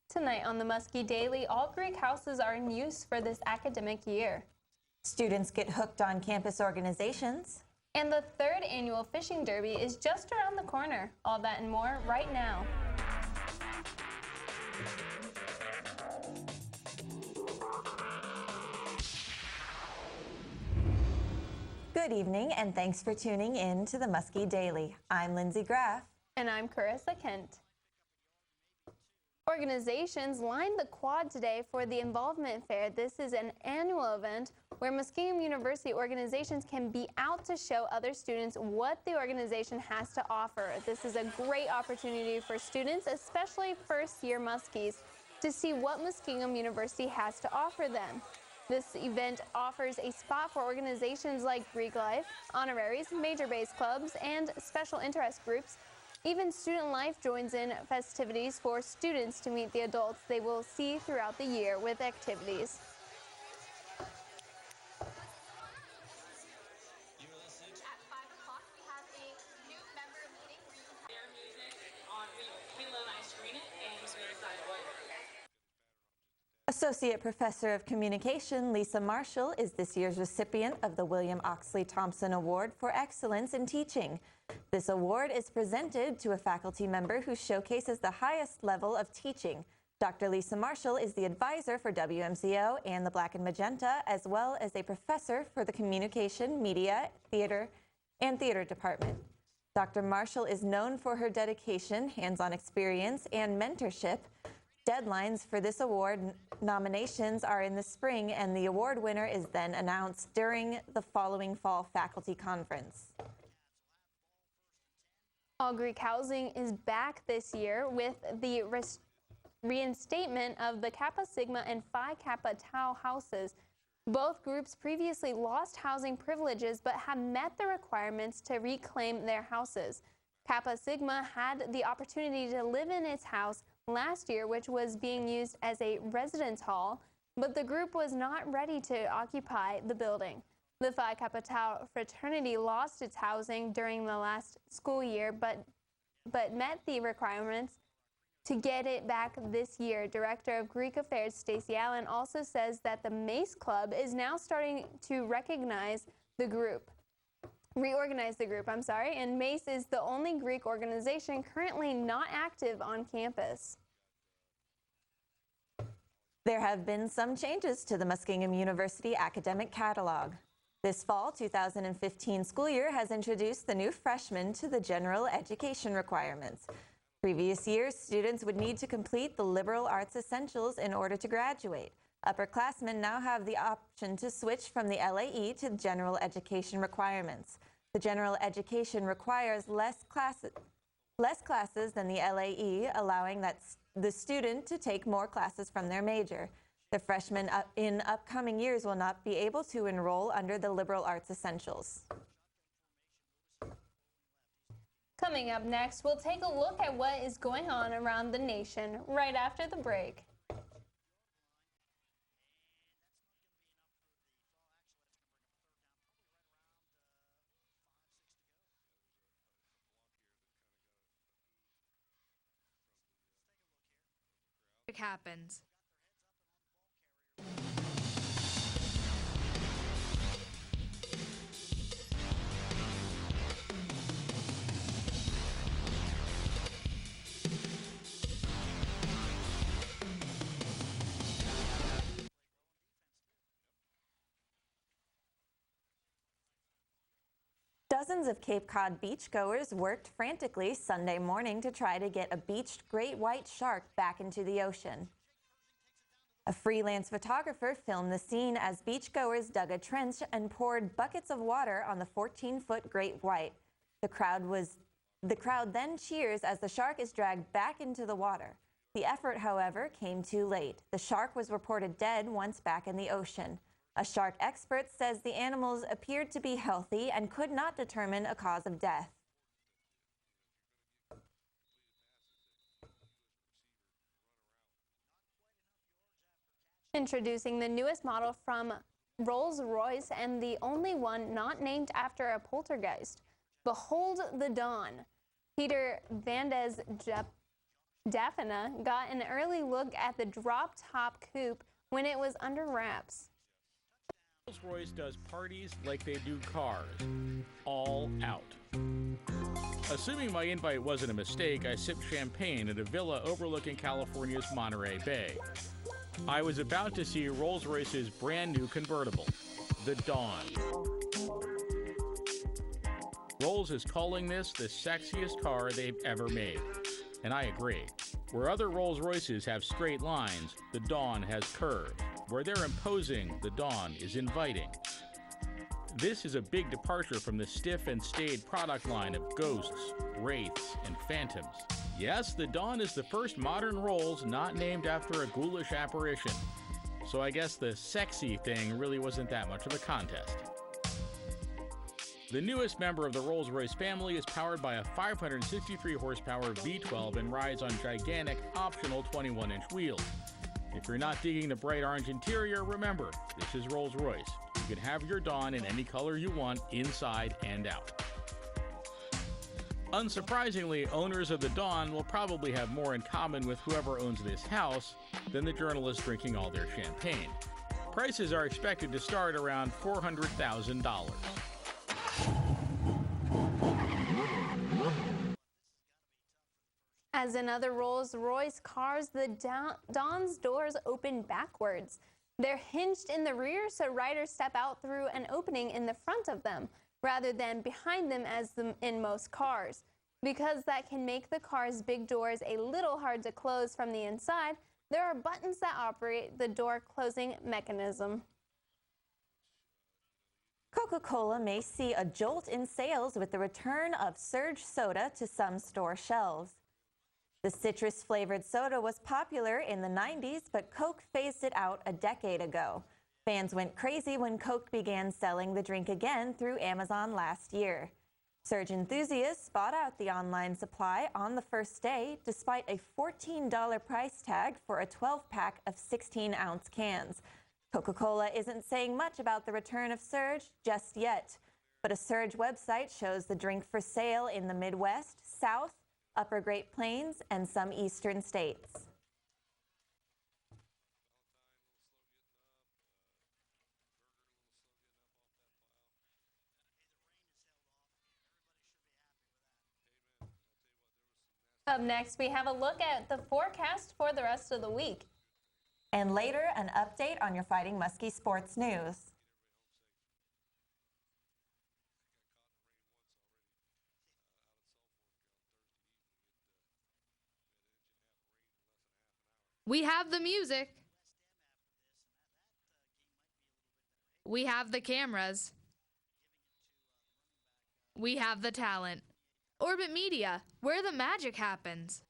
Tonight on the Muskie Daily, all Greek houses are in use for this academic year. Students get hooked on campus organizations. And the third annual fishing derby is just around the corner. All that and more right now. Good evening and thanks for tuning in to the Muskie Daily. I'm Lindsay Graff. And I'm Carissa Kent. Organizations lined the quad today for the Involvement Fair. This is an annual event where Muskegon University organizations can be out to show other students what the organization has to offer. This is a great opportunity for students, especially first-year Muskies, to see what Muskegon University has to offer them. This event offers a spot for organizations like Greek Life, Honoraries, Major Base Clubs, and special interest groups. Even Student Life joins in festivities for students to meet the adults they will see throughout the year with activities. At 5 o'clock, we have a new member meeting where you have their music on Kayla and I screen it, and so we decide what. Associate Professor of Communication Lisa Marshall is this year's recipient of the William Oxley Thompson Award for Excellence in Teaching. This award is presented to a faculty member who showcases the highest level of teaching. Dr. Lisa Marshall is the advisor for WMCO and the Black and Magenta, as well as a professor for the Communication, Media, Theater Department. Dr. Marshall is known for her dedication, hands-on experience, and mentorship. Deadlines for this award nominations are in the spring, and the award winner is then announced during the following fall faculty conference. All Greek housing is back this year with the reinstatement of the Kappa Sigma and Phi Kappa Tau houses. Both groups previously lost housing privileges but have met the requirements to reclaim their houses. Kappa Sigma had the opportunity to live in its house last year, which was being used as a residence hall, but the group was not ready to occupy the building. The Phi Kappa Tau fraternity lost its housing during the last school year, but met the requirements to get it back this year. Director of Greek Affairs Stacey Allen also says that the Mace Club is now starting to reorganize the group, and Mace is the only Greek organization currently not active on campus. There have been some changes to the Muskegon University academic catalog. This fall 2015 school year has introduced the new freshmen to the general education requirements. Previous years, students would need to complete the liberal arts essentials in order to graduate. Upperclassmen now have the option to switch from the LAE to general education requirements. The general education requires less classes than the LAE, allowing the student to take more classes from their major. The freshmen in upcoming years will not be able to enroll under the liberal arts essentials. Coming up next, we'll take a look at what is going on around the nation right after the break. It happens. Dozens of Cape Cod beachgoers worked frantically Sunday morning to try to get a beached great white shark back into the ocean. A freelance photographer filmed the scene as beachgoers dug a trench and poured buckets of water on the 14-foot great white. The crowd then cheers as the shark is dragged back into the water. The effort, however, came too late. The shark was reported dead once back in the ocean. A shark expert says the animals appeared to be healthy and could not determine a cause of death. Introducing the newest model from Rolls-Royce and the only one not named after a poltergeist. Behold the dawn. Peter Vandes Daphna got an early look at the drop-top coupe when it was under wraps. Rolls-Royce does parties like they do cars, all out. Assuming my invite wasn't a mistake, I sipped champagne at a villa overlooking California's Monterey Bay. I was about to see Rolls-Royce's brand new convertible, the Dawn. Rolls is calling this the sexiest car they've ever made, and I agree. Where other Rolls-Royces have straight lines, the Dawn has curves. Where they're imposing, the Dawn is inviting. This is a big departure from the stiff and staid product line of Ghosts, Wraiths, and Phantoms. Yes, the Dawn is the first modern Rolls not named after a ghoulish apparition. So I guess the sexy thing really wasn't that much of a contest. The newest member of the Rolls-Royce family is powered by a 563 horsepower V12 and rides on gigantic optional 21-inch wheels. If you're not digging the bright orange interior, remember, this is Rolls-Royce. You can have your Dawn in any color you want, inside and out. Unsurprisingly, owners of the Dawn will probably have more in common with whoever owns this house than the journalists drinking all their champagne. Prices are expected to start around $400,000. As in other Rolls-Royce cars, the Dawn's doors open backwards. They're hinged in the rear so riders step out through an opening in the front of them, rather than behind them as in most cars. Because that can make the car's big doors a little hard to close from the inside, there are buttons that operate the door closing mechanism. Coca-Cola may see a jolt in sales with the return of Surge soda to some store shelves. The citrus-flavored soda was popular in the 90s, but Coke phased it out a decade ago. Fans went crazy when Coke began selling the drink again through Amazon last year. Surge enthusiasts bought out the online supply on the first day, despite a $14 price tag for a 12-pack of 16-ounce cans. Coca-Cola isn't saying much about the return of Surge just yet, but a Surge website shows the drink for sale in the Midwest, South, Upper Great Plains, and some eastern states. Up next, we have a look at the forecast for the rest of the week. And later, an update on your Fighting Muskie Sports news. We have the music. We have the cameras. We have the talent. Orbit Media, where the magic happens.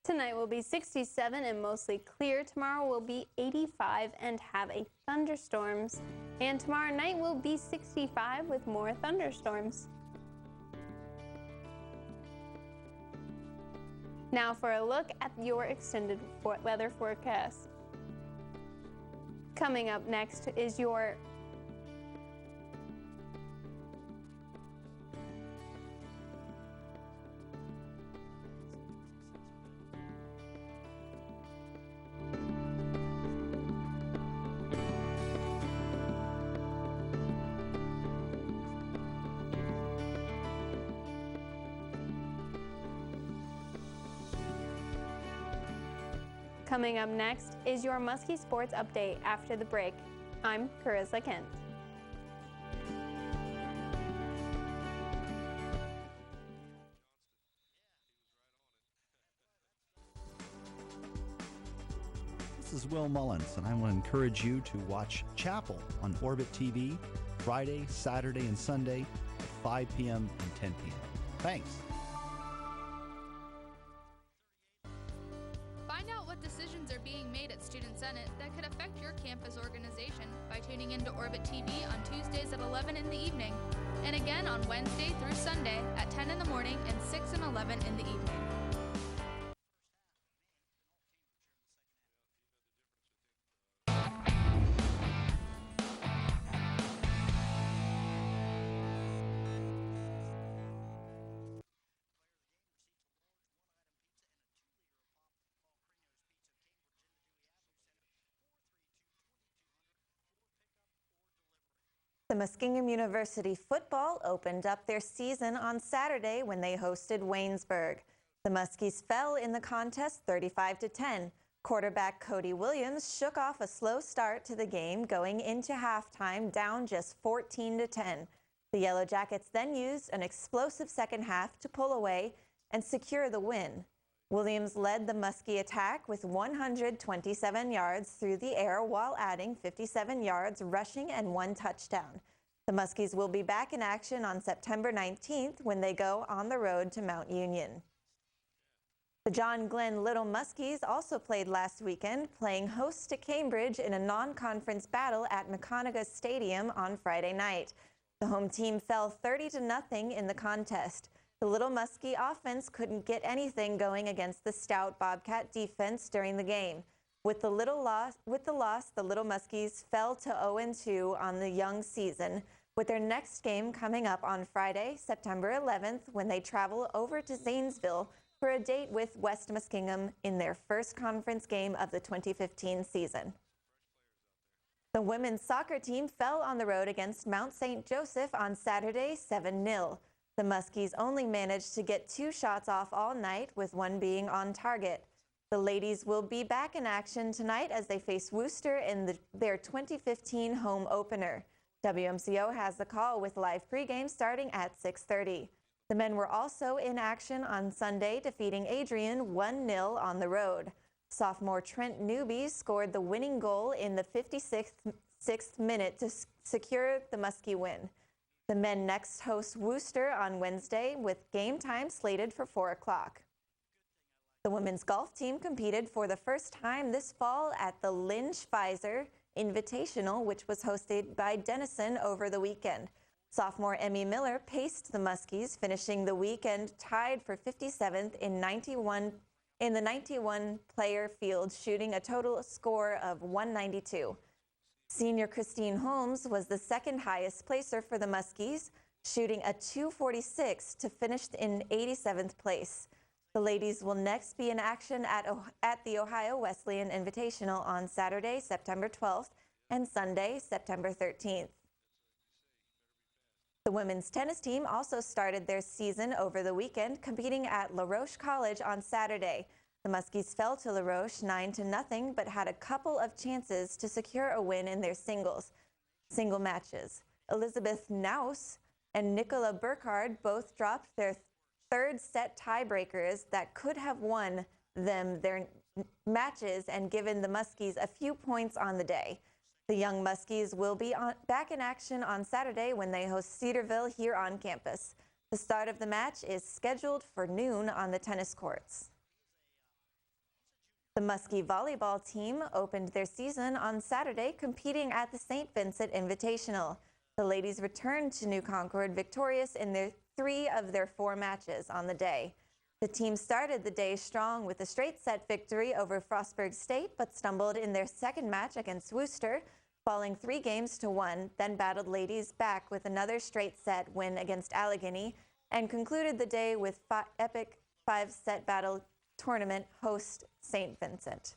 Tonight will be 67 and mostly clear. Tomorrow will be 85 and have a thunderstorms. And tomorrow night will be 65 with more thunderstorms. Now for a look at your extended weather forecast. Coming up next is your Coming up next is your Muskie Sports update after the break. I'm Carissa Kent. This is Will Mullins, and I want to encourage you to watch Chapel on Orbit TV Friday, Saturday, and Sunday at 5 p.m. and 10 p.m. Thanks. Find out what decisions are being made at Student Senate that could affect your campus organization by tuning into Orbit TV on Tuesdays at 11 in the evening, and again on Wednesday through Sunday at 10 in the morning and 6 and 11 in the evening. The Muskingum University football opened up their season on Saturday when they hosted Waynesburg. The Muskies fell in the contest 35-10. Quarterback Cody Williams shook off a slow start to the game, going into halftime down just 14-10. The Yellow Jackets then used an explosive second half to pull away and secure the win. Williams led the Muskie attack with 127 yards through the air while adding 57 yards rushing and 1 touchdown. The Muskies will be back in action on September 19th when they go on the road to Mount Union. The John Glenn Little Muskies also played last weekend, playing host to Cambridge in a non-conference battle at McConaughey Stadium on Friday night. The home team fell 30-0 in the contest. The Little Muskie offense couldn't get anything going against the stout Bobcat defense during the game. With the loss, the Little Muskies fell to 0-2 on the young season, with their next game coming up on Friday, September 11th, when they travel over to Zanesville for a date with West Muskingum in their first conference game of the 2015 season. The women's soccer team fell on the road against Mount St. Joseph on Saturday, 7-0. The Muskies only managed to get 2 shots off all night, with 1 being on target. The ladies will be back in action tonight as they face Worcester in their 2015 home opener. WMCO has the call with live pregame starting at 6:30. The men were also in action on Sunday, defeating Adrian 1-0 on the road. Sophomore Trent Newby scored the winning goal in the 56th minute to secure the Muskie win. The men next host Worcester on Wednesday, with game time slated for 4 o'clock. The women's golf team competed for the first time this fall at the Lynch Pfizer Invitational, which was hosted by Denison over the weekend. Sophomore Emmy Miller paced the Muskies, finishing the weekend tied for 57th in the 91-player field, shooting a total score of 192. Senior Christine Holmes was the second highest placer for the Muskies, shooting a 246 to finish in 87th place. The ladies will next be in action at the Ohio Wesleyan Invitational on Saturday, September 12th, and Sunday, September 13th. The women's tennis team also started their season over the weekend, competing at La Roche College on Saturday. The Muskies fell to La Roche 9-0, but had a couple of chances to secure a win in their single matches. Elizabeth Naus and Nicola Burkhardt both dropped their third set tiebreakers that could have won them their matches and given the Muskies a few points on the day. The young Muskies will be back in action on Saturday when they host Cedarville here on campus. The start of the match is scheduled for noon on the tennis courts. The Muskie volleyball team opened their season on Saturday, competing at the St. Vincent Invitational. The ladies returned to New Concord victorious in 3 of their 4 matches on the day. The team started the day strong with a straight set victory over Frostburg State, but stumbled in their second match against Worcester, falling 3-1, then battled ladies back with another straight set win against Allegheny, and concluded the day with epic 5-set battle tournament host St. Vincent.